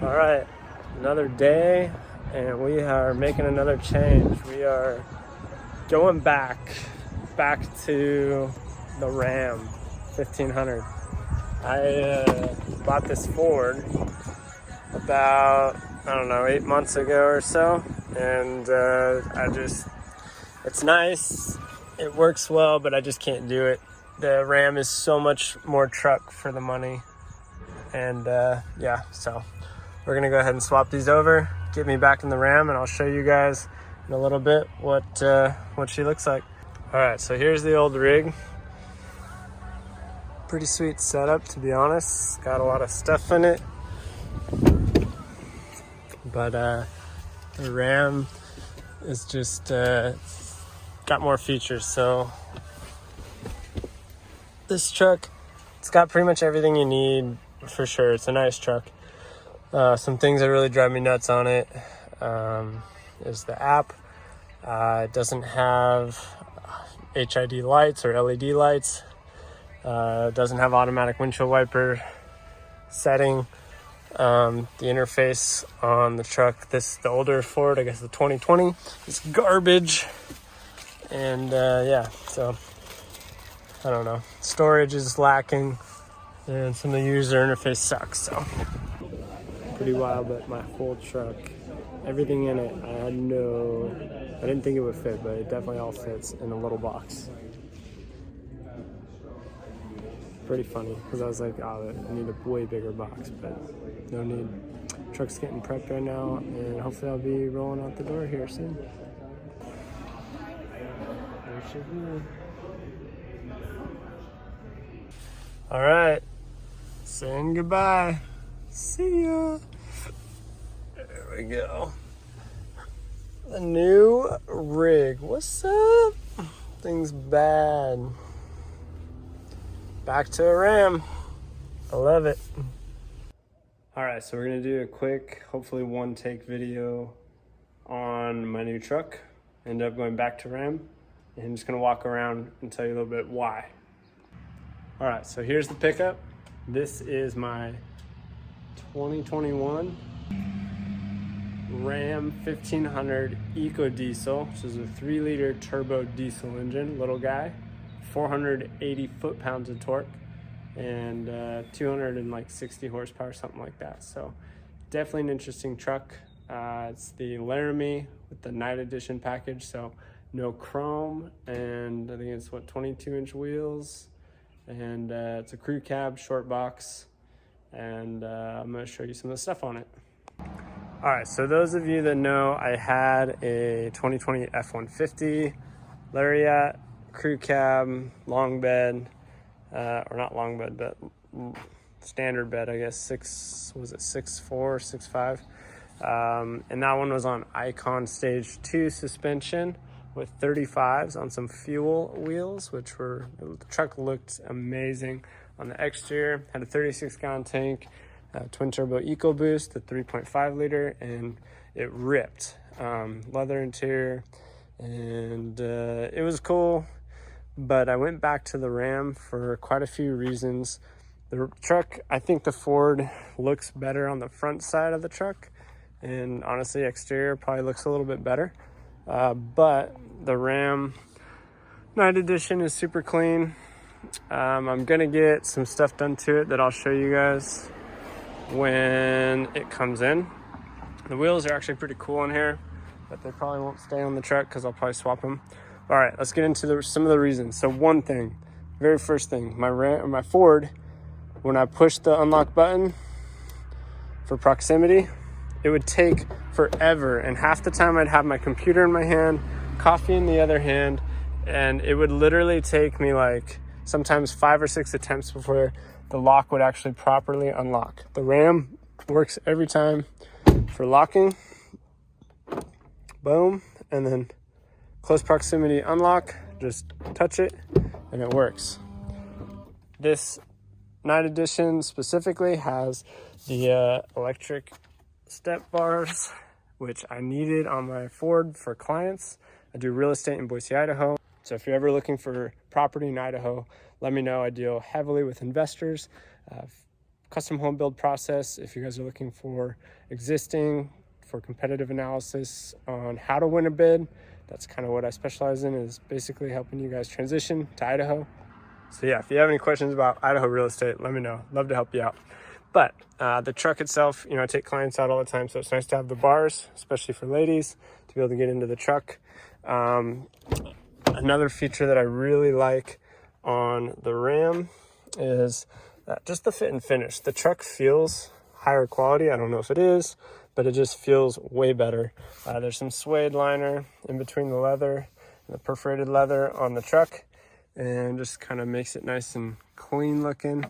All right, another day, and we are making another change. We are going back to the Ram 1500. I bought this Ford about, I don't know, 8 months ago or so, and it's nice, it works well, but I just can't do it. The Ram is so much more truck for the money, and yeah, so we're gonna go ahead and swap these over, get me back in the Ram, and I'll show you guys in a little bit what she looks like. All right, so here's the old rig. Pretty sweet setup, to be honest. Got a lot of stuff in it, but the Ram is just got more features. So this truck, it's got pretty much everything you need for sure. It's a nice truck. Some things that really drive me nuts on it is the app. It doesn't have HID lights or LED lights. It doesn't have automatic windshield wiper setting. The interface on the truck, the older Ford, I guess the 2020, is garbage. And yeah, so I don't know. Storage is lacking, and some of the user interface sucks. So pretty wild, but my whole truck, everything in it, I didn't think it would fit, but it definitely all fits in a little box. Pretty funny, because I was like, oh, I need a way bigger box, but no need. Truck's getting prepped right now, and hopefully I'll be rolling out the door here soon. There she be. All right, saying goodbye. See ya. There we go. The new rig. What's up? Thing's bad. Back to a Ram. I love it. All right, so we're gonna do a quick, hopefully one take video on my new truck. End up going back to Ram, and I'm just gonna walk around and tell you a little bit why. All right, so here's the pickup. This is my 2021 Ram 1500 Ecodiesel, which is a 3-liter turbo diesel engine, little guy, 480 foot-pounds of torque, and 260 horsepower, something like that. So definitely an interesting truck. It's the Laramie with the Night Edition package, so no chrome, and I think it's 22-inch wheels, and it's a crew cab, short box, and I'm going to show you some of the stuff on it. All right, so those of you that know, I had a 2020 F-150 Lariat, crew cab, long bed, or not long bed, but standard bed, I guess, 6'4", 6'5", and that one was on Icon Stage 2 suspension with 35s on some fuel wheels, the truck looked amazing. On the exterior, had a 36-gallon tank, twin turbo EcoBoost, the 3.5 liter, and it ripped. Leather interior, and it was cool, but I went back to the Ram for quite a few reasons. The truck, I think the Ford looks better on the front side of the truck, and honestly, exterior probably looks a little bit better. But the Ram Night Edition is super clean. I'm gonna get some stuff done to it that I'll show you guys when it comes in. The wheels are actually pretty cool in here, but they probably won't stay on the truck because I'll probably swap them. All right, let's get into some of the reasons. So one thing, very first thing, my Ford, when I pushed the unlock button for proximity, it would take forever, and half the time I'd have my computer in my hand, coffee in the other hand, and it would literally take me like sometimes 5 or 6 attempts before the lock would actually properly unlock. The Ram works every time for locking. Boom, and then close proximity unlock, just touch it and it works. This Night Edition specifically has the electric step bars, which I needed on my Ford for clients. I do real estate in Boise, Idaho. So if you're ever looking for property in Idaho, let me know. I deal heavily with investors, custom home build process. If you guys are looking for competitive analysis on how to win a bid, that's kind of what I specialize in, is basically helping you guys transition to Idaho. So yeah, if you have any questions about Idaho real estate, let me know. Love to help you out. But the truck itself, I take clients out all the time, so it's nice to have the bars, especially for ladies, to be able to get into the truck. Another feature that I really like on the Ram is just the fit and finish. The truck feels higher quality. I don't know if it is, but it just feels way better. There's some suede liner in between the leather and the perforated leather on the truck, and just kind of makes it nice and clean looking.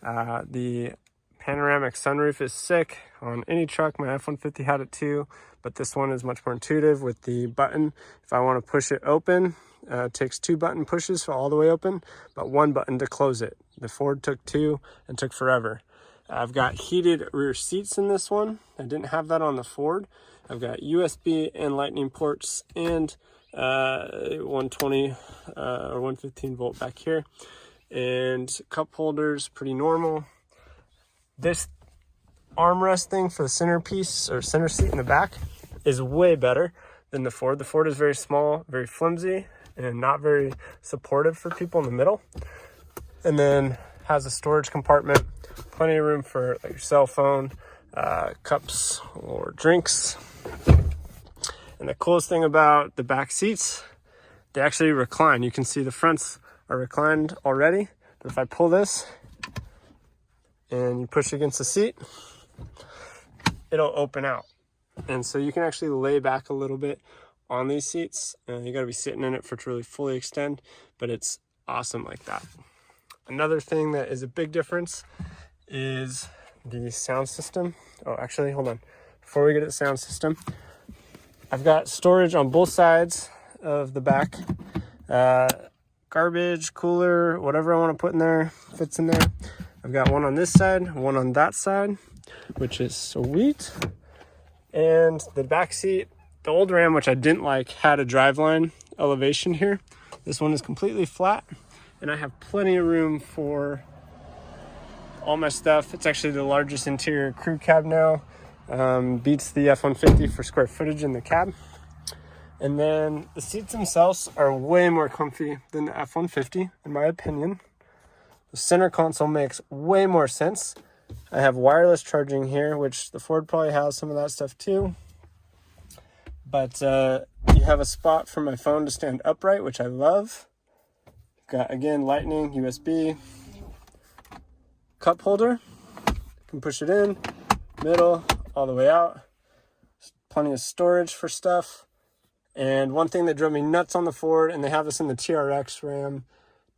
The Panoramic Sunroof is sick on any truck. My F-150 had it too, but this one is much more intuitive with the button. If I want to push it open, it takes 2 button pushes for all the way open, but 1 button to close it. The Ford took 2 and took forever. I've got heated rear seats in this one. I didn't have that on the Ford. I've got USB and lightning ports and 120 or 115 volt back here, and cup holders, pretty normal. This armrest thing for the centerpiece or center seat in the back is way better than the Ford. The Ford is very small, very flimsy, and not very supportive for people in the middle. And then has a storage compartment, plenty of room for like your cell phone, cups or drinks. And the coolest thing about the back seats, they actually recline. You can see the fronts are reclined already, but if I pull this and you push against the seat, it'll open out. And so you can actually lay back a little bit on these seats. You got to be sitting in it for it to really fully extend, but it's awesome like that. Another thing that is a big difference is the sound system. Oh, actually, hold on. Before we get to the sound system, I've got storage on both sides of the back. Garbage, cooler, whatever I want to put in there fits in there. I've got one on this side, one on that side, which is sweet. And the back seat, the old Ram, which I didn't like, had a driveline elevation here. This one is completely flat, and I have plenty of room for all my stuff. It's actually the largest interior crew cab now. Beats the F-150 for square footage in the cab. And then the seats themselves are way more comfy than the F-150, in my opinion. The center console makes way more sense. I have wireless charging here, which the Ford probably has some of that stuff too. But you have a spot for my phone to stand upright, which I love. Got, again, lightning, USB, cup holder. You can push it in, middle, all the way out. Plenty of storage for stuff. And one thing that drove me nuts on the Ford, and they have this in the TRX Ram,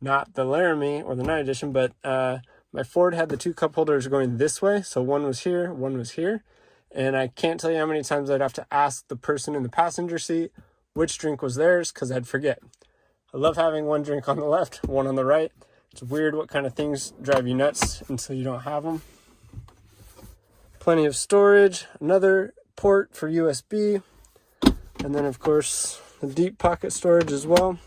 not the Laramie or the Night Edition, but my Ford had the 2 cup holders going this way. So one was here, one was here. And I can't tell you how many times I'd have to ask the person in the passenger seat which drink was theirs, because I'd forget. I love having one drink on the left, one on the right. It's weird what kind of things drive you nuts until you don't have them. Plenty of storage, another port for USB, and then of course the deep pocket storage as well.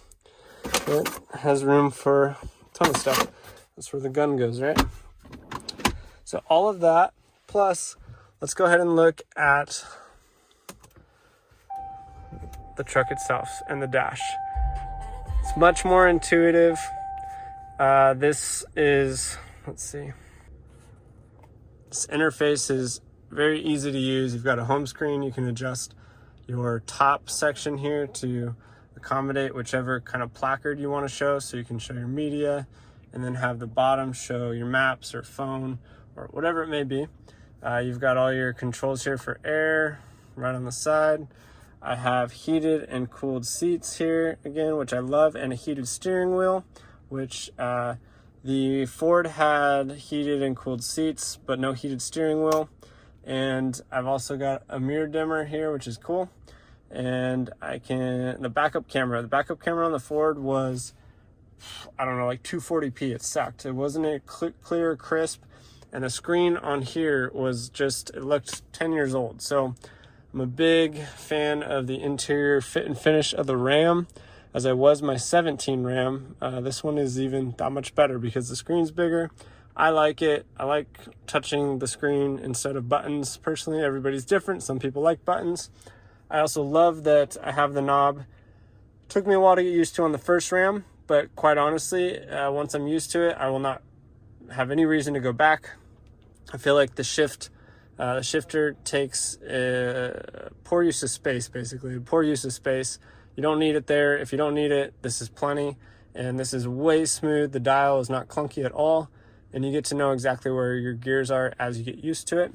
It has room for a ton of stuff. That's where the gun goes, right? So all of that, plus let's go ahead and look at the truck itself and the dash. It's much more intuitive. This is, let's see. This interface is very easy to use. You've got a home screen. You can adjust your top section here to accommodate whichever kind of placard you want to show. So you can show your media, and then have the bottom show your maps or phone or whatever it may be. You've got all your controls here for air right on the side. I have heated and cooled seats here again, which I love, and a heated steering wheel, which the Ford had heated and cooled seats, but no heated steering wheel. And I've also got a mirror dimmer here, which is cool. And the backup camera on the Ford was, I don't know, like 240p. It sucked. It wasn't a clear, crisp. And the screen on here was just, it looked 10 years old. So I'm a big fan of the interior fit and finish of the Ram, as I was my 17 Ram. This one is even that much better because the screen's bigger. I like it. I like touching the screen instead of buttons. Personally, everybody's different. Some people like buttons. I also love that I have the knob. Took me a while to get used to on the first Ram, but quite honestly, once I'm used to it, I will not have any reason to go back. I feel like the shifter takes poor use of space, basically. Poor use of space. You don't need it there. If you don't need it, this is plenty. And this is way smooth. The dial is not clunky at all. And you get to know exactly where your gears are as you get used to it.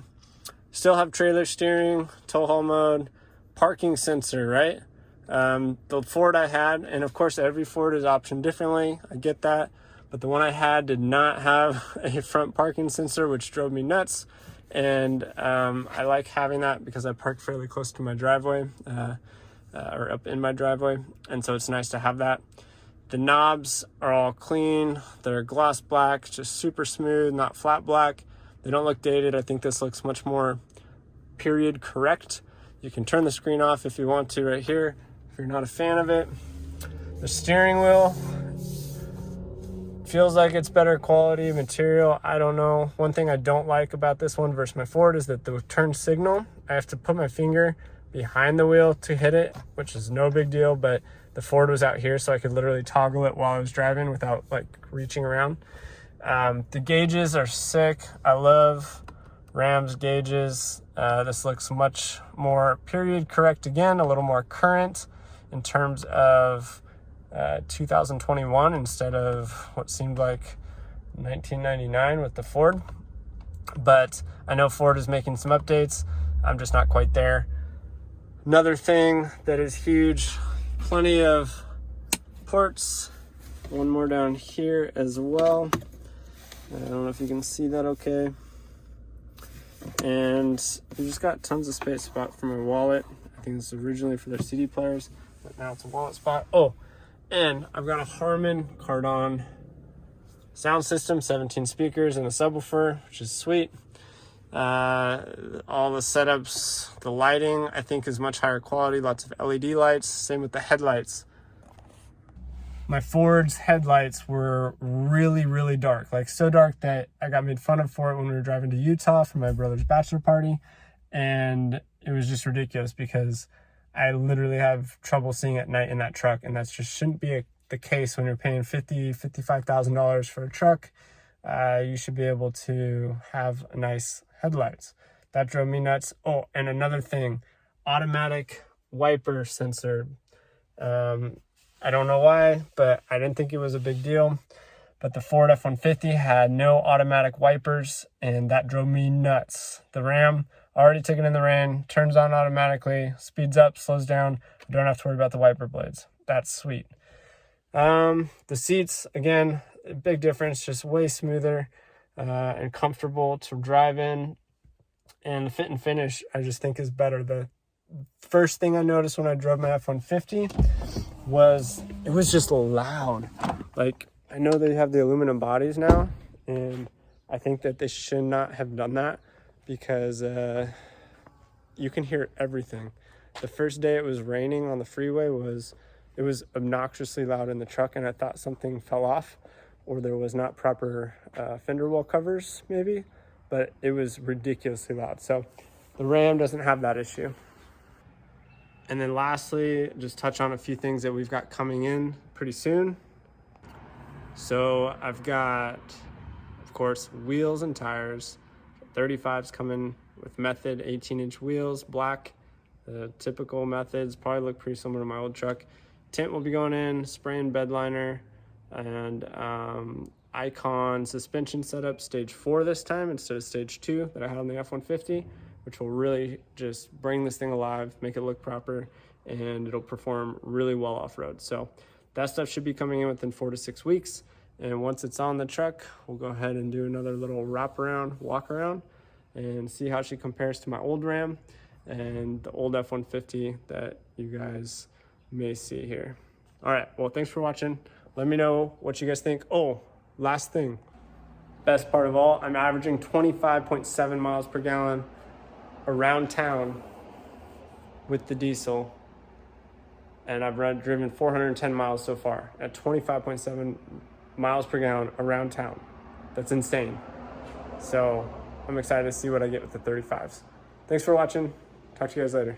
Still have trailer steering, tow haul mode, parking sensor, right? The Ford I had, and of course every Ford is optioned differently. I get that. But the one I had did not have a front parking sensor, which drove me nuts. And I like having that because I park fairly close to my driveway, or up in my driveway. And so it's nice to have that. The knobs are all clean. They're gloss black, just super smooth, not flat black. They don't look dated. I think this looks much more period correct. You can turn the screen off if you want to right here, if you're not a fan of it. The steering wheel feels like it's better quality material. I don't know. One thing I don't like about this one versus my Ford is that the turn signal, I have to put my finger behind the wheel to hit it, which is no big deal, but the Ford was out here, so I could literally toggle it while I was driving without like reaching around. The gauges are sick. I love Ram's gauges. This looks much more period correct again, a little more current in terms of 2021 instead of what seemed like 1999 with the Ford. But I know Ford is making some updates. I'm just not quite there. Another thing that is huge, plenty of ports. One more down here as well. I don't know if you can see that okay. And we just got tons of space spot for my wallet. I think this is originally for their CD players, but now it's a wallet spot. Oh, and I've got a Harman Kardon sound system, 17 speakers and a subwoofer, which is sweet. All the setups, the lighting, I think is much higher quality, lots of LED lights, same with the headlights. My Ford's headlights were really, really dark, like so dark that I got made fun of for it when we were driving to Utah for my brother's bachelor party. And it was just ridiculous because I literally have trouble seeing at night in that truck. And that just shouldn't be the case when you're paying $55,000 for a truck. You should be able to have nice headlights. That drove me nuts. Oh, and another thing, automatic wiper sensor. I don't know why, but I didn't think it was a big deal. But the Ford F-150 had no automatic wipers, and that drove me nuts. The Ram, already took it in the rain, turns on automatically, speeds up, slows down. I don't have to worry about the wiper blades. That's sweet. The seats, again, big difference, just way smoother and comfortable to drive in. And the fit and finish, I just think is better. The first thing I noticed when I drove my F-150 was it was just loud. Like, I know they have the aluminum bodies now, and I think that they should not have done that because you can hear everything. The first day it was raining on the freeway it was obnoxiously loud in the truck, and I thought something fell off or there was not proper fender well covers maybe, but it was ridiculously loud. So the Ram doesn't have that issue. And then lastly, just touch on a few things that we've got coming in pretty soon. So I've got, of course, wheels and tires. 35s coming with Method 18-inch wheels, black. The typical methods probably look pretty similar to my old truck. Tint will be going in, spray and bed liner, and Icon suspension setup stage 4 this time instead of stage 2 that I had on the F-150, which will really just bring this thing alive, make it look proper, and it'll perform really well off-road. So that stuff should be coming in within 4 to 6 weeks. And once it's on the truck, we'll go ahead and do another little wrap around, walk around, and see how she compares to my old Ram and the old F-150 that you guys may see here. All right, well, thanks for watching. Let me know what you guys think. Oh, last thing, best part of all, I'm averaging 25.7 miles per gallon around town with the diesel, and I've driven 410 miles so far at 25.7 miles per gallon around town. That's insane. So I'm excited to see what I get with the 35s. Thanks for watching. Talk to you guys later.